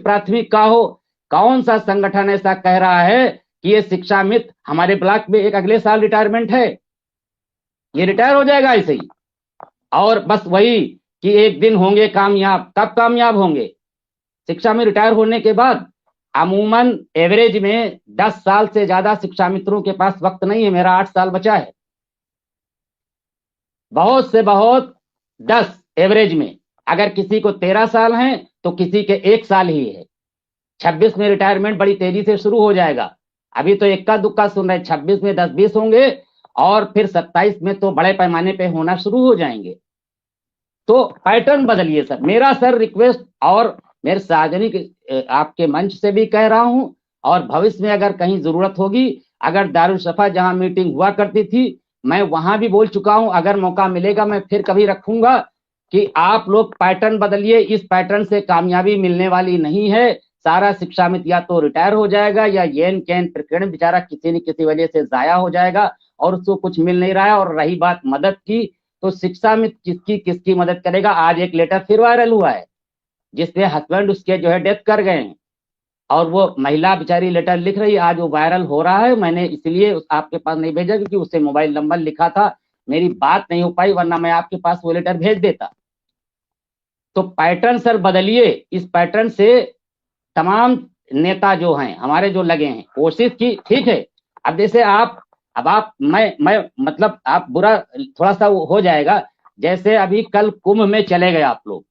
प्राथमिक का हो। कौन सा संगठन ऐसा कह रहा है कि ये शिक्षा मित्र हमारे ब्लॉक में एक अगले साल रिटायरमेंट है, ये रिटायर हो जाएगा ऐसे ही। और बस वही कि एक दिन होंगे कामयाब। कब कामयाब होंगे? शिक्षा में रिटायर होने के बाद। अमूमन एवरेज में 10 साल से ज्यादा शिक्षा मित्रों के पास वक्त नहीं है। मेरा 8 साल बचा है, बहुत से बहुत 10 एवरेज में। अगर किसी को 13 साल हैं तो किसी के 1 साल ही है। 26 में रिटायरमेंट बड़ी तेजी से शुरू हो जाएगा। अभी तो इक्का दुक्का सुन रहे, 26 में 10-20 होंगे और फिर 27 में तो बड़े पैमाने पे होना शुरू हो जाएंगे। तो पैटर्न बदलिए सर, मेरा सर रिक्वेस्ट, और मेरे सार्वजनिक आपके मंच से भी कह रहा हूं, और भविष्य में अगर कहीं जरूरत होगी, अगर दारुसफा जहां मीटिंग हुआ करती थी मैं वहां भी बोल चुका हूं, अगर मौका मिलेगा मैं फिर कभी रखूंगा कि आप लोग पैटर्न बदलिए। इस पैटर्न से कामयाबी मिलने वाली नहीं है। सारा शिक्षा मित्र या तो रिटायर हो जाएगा या येन कैन प्रकरण बेचारा किसी न किसी वजह से जाया हो जाएगा और उसको कुछ मिल नहीं रहा है। और रही बात मदद की, तो शिक्षा मित्र किसकी किसकी मदद करेगा? आज एक लेटर फिर वायरल हुआ है जिसमें हस्बैंड उसके जो है डेथ कर गए हैं और वो महिला बेचारी लेटर लिख रही है। आज वो वायरल हो रहा है। मैंने इसलिए आपके पास नहीं भेजा क्योंकि उससे मोबाइल नंबर लिखा था, मेरी बात नहीं हो पाई, वरना मैं आपके पास वो लेटर भेज देता। तो पैटर्न सर बदलिए। इस पैटर्न से तमाम नेता जो हैं हमारे जो लगे हैं, कोशिश की, ठीक है। अब जैसे आप मैं मतलब आप बुरा थोड़ा सा वो हो जाएगा, जैसे अभी कल कुंभ में चले गए आप लोग।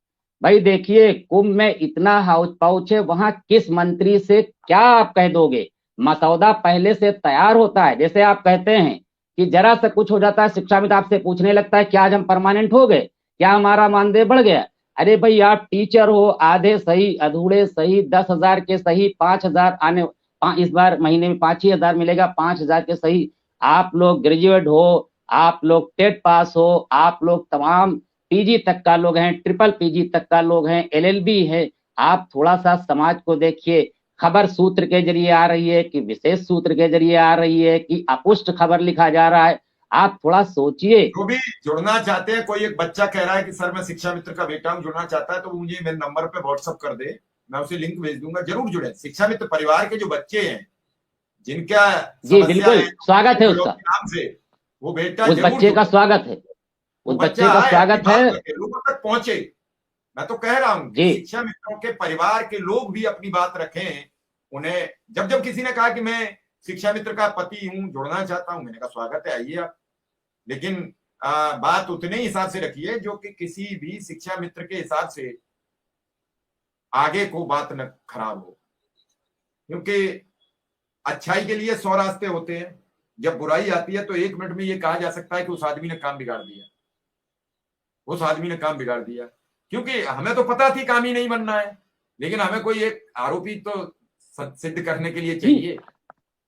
भाई देखिए कुंभ में इतना हाउस पाउच है, वहां किस मंत्री से क्या आप कह दोगे? मसौदा पहले से तैयार होता है। जैसे आप कहते हैं कि जरा सा कुछ हो जाता है, शिक्षा मित्र आपसे पूछने लगता है क्या आज हम परमानेंट हो गए, क्या हमारा मानदेय बढ़ गया? अरे भाई आप टीचर हो, आधे सही अधूरे सही, 10,000 के सही 5,000 आने, इस बार महीने में 5,000 मिलेगा, 5,000 के सही। आप लोग ग्रेजुएट हो, आप लोग टेट पास हो, आप लोग तमाम पीजी तक का लोग हैं, ट्रिपल पीजी तक का लोग हैं, एलएलबी है। आप थोड़ा सा समाज को देखिए, खबर सूत्र के जरिए आ रही है कि विशेष सूत्र के जरिए आ रही है कि अपुष्ट खबर लिखा जा रहा है। आप थोड़ा सोचिए। जो भी जुड़ना चाहते हैं, कोई एक बच्चा कह रहा है कि सर मैं शिक्षा मित्र का बेटा हूं, जुड़ना चाहता है तो मुझे मेरे नंबर पे व्हाट्सअप कर दे, मैं उसे लिंक भेज दूंगा, जरूर जुड़े। शिक्षा मित्र परिवार के जो बच्चे हैं जिनका जी समस्या बिल्कुल, है स्वागत है के उसका, नाम से, वो बेटा उस जरूर बच्चे का जुड़े। स्वागत है, वो उस बच्चा बच्चे का आए, अपनी स्वागत है। बात रखे, लोगों तक पहुंचे। मैं तो कह रहा हूं कि जी शिक्षा मित्रों के परिवार के लोग भी अपनी बात रखें। उन्हें जब जब किसी ने कहा कि मैं शिक्षा मित्र का पति हूं, जुड़ना चाहता हूं, मैंने कहा स्वागत है, आइए आप। लेकिन बात उतने ही हिसाब से रखिए जो कि किसी भी शिक्षा मित्र के हिसाब से आगे को बात न खराब हो, क्योंकि अच्छाई के लिए 100 रास्ते होते हैं। जब बुराई आती है तो 1 मिनट में ये कहा जा सकता है कि उस आदमी ने काम बिगाड़ दिया, उस आदमी ने काम बिगाड़ दिया। क्योंकि हमें तो पता थी काम ही नहीं बनना है, लेकिन हमें कोई एक आरोपी तो सिद्ध करने के लिए जी, चाहिए।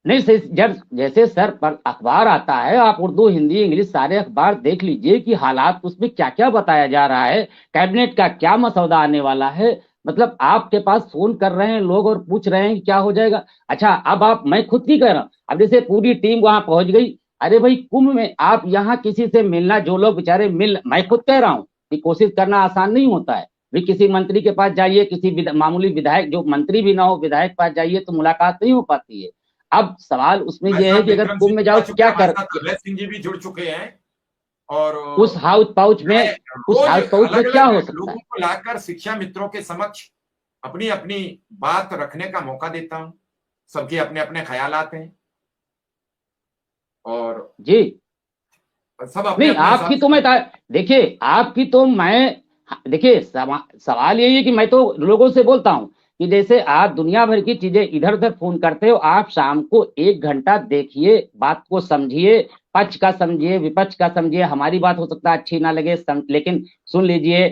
नहीं जब जैसे सर पर अखबार आता है, आप उर्दू हिंदी इंग्लिश सारे अखबार देख लीजिए कि हालात उसमें क्या क्या बताया जा रहा है, कैबिनेट का क्या मसौदा आने वाला है। मतलब आपके पास फोन कर रहे हैं लोग और पूछ रहे हैं कि क्या हो जाएगा। अच्छा अब आप, मैं खुद की कह रहा हूं, अब जैसे पूरी टीम वहां पहुंच गई। अरे भाई कुंभ में आप यहाँ किसी से मिलना, जो लोग बेचारे मिल, मैं खुद कह रहा हूँ कि कोशिश करना आसान नहीं होता है। भी किसी मंत्री के पास जाइए, किसी मामूली विधायक, जो मंत्री भी ना हो, विधायक के पास जाइए तो मुलाकात नहीं हो पाती है। अब सवाल उसमें हमारे यह है साथ कि अगर विक्रम कुंभ सिंह में भी आ जाओ चुके क्या हैं, हमारे कर, साथ अभय सिंह जी भी जुड़ चुके हैं। और उस हाउस पाउच में, उस रोज हाउस पाउच में अलग क्या अलग हो सकता लोगों है? को लाकर शिक्षा मित्रों के समक्ष अपनी अपनी बात रखने का मौका देता हूं। सबके अपने अपने ख्यालात हैं और जी सब अपने नहीं, अपने हिसाब आपकी से तो मैं करते हैं। देखिए आपकी तो मैं, देखिए सवाल यही है कि मैं तो लोगों से बोलता हूं कि जैसे आप दुनिया भर की चीजें इधर उधर फोन करते हो, आप शाम को 1 घंटा देखिए, बात को समझिए, पक्ष का समझिए विपक्ष का समझिए। हमारी बात हो सकता है अच्छी ना लगे, लेकिन सुन लीजिए।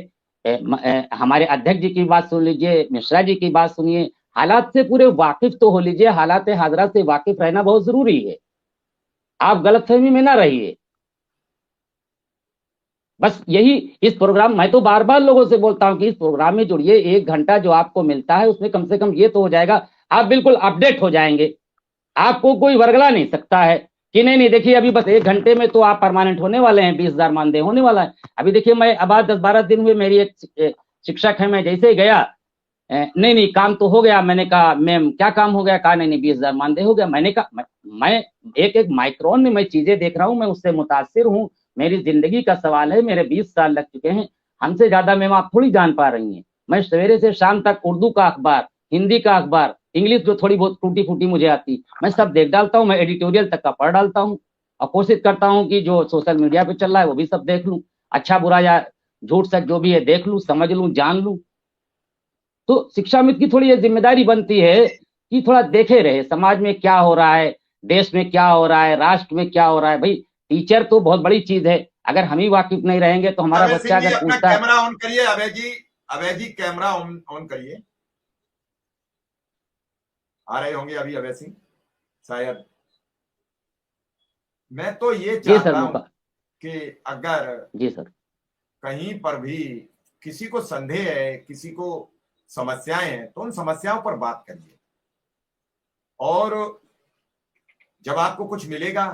हमारे अध्यक्ष जी की बात सुन लीजिए, मिश्रा जी की बात सुनिए, हालात से पूरे वाकिफ तो हो लीजिए। हालात हाजरा से वाकिफ रहना बहुत जरूरी है। आप गलतफहमी में ना रहिए। बस यही, इस प्रोग्राम, मैं तो बार बार लोगों से बोलता हूं कि इस प्रोग्राम में जुड़िए। 1 घंटा जो आपको मिलता है उसमें कम से कम ये तो हो जाएगा, आप बिल्कुल अपडेट हो जाएंगे। आपको कोई वर्गला नहीं सकता है कि नहीं नहीं देखिए अभी बस 1 घंटे में तो आप परमानेंट होने वाले हैं, 20,000 मानदेय होने वाला है। अभी देखिए मैं अब 10-12 दिन हुए, मेरी एक शिक्षक है, मैं जैसे ही गया नहीं नहीं, काम तो हो गया। मैंने कहा मैम क्या काम हो गया? कहा नहीं नहीं, 20,000 मानदेय हो गया। मैंने कहा मैं एक एक माइक्रोन में मैं चीजें देख रहा हूँ, मैं उससे मुतासिर हूँ, मेरी जिंदगी का सवाल है, मेरे 20 साल लग चुके हैं। हमसे ज्यादा मैम आप थोड़ी जान पा रही हैं। मैं सवेरे से शाम तक उर्दू का अखबार, हिंदी का अखबार, इंग्लिश जो थोड़ी बहुत टूटी फूटी मुझे आती, मैं सब देख डालता हूँ। मैं एडिटोरियल तक का पढ़ डालता हूँ और कोशिश करता हूँ कि जो सोशल मीडिया पे चल रहा है वो भी सब देख लूँ, अच्छा बुरा या झूठ सच जो भी है देख लूँ, समझ लूँ, जान लूँ। तो शिक्षा मित्र की थोड़ी ये जिम्मेदारी बनती है कि थोड़ा देखे रहे समाज में क्या हो रहा है, देश में क्या हो रहा है, राष्ट्र में क्या हो रहा है। भाई टीचर तो बहुत बड़ी चीज है, अगर हम ही वाकिफ नहीं रहेंगे तो हमारा अभय बच्चा सिंह जी अगर अपना पूछता है। कैमरा ऑन करिए। अभय जी, अभय जी कैमरा ऑन करिए। आ रहे होंगे अभी अभय सिंह शायद। मैं तो ये जी सर चाहता हूं मौका। कि अगर जी सर। कहीं पर भी किसी को संदेह है, किसी को समस्याएं हैं, तो उन समस्याओं पर बात करिए। और जब आपको कुछ मिलेगा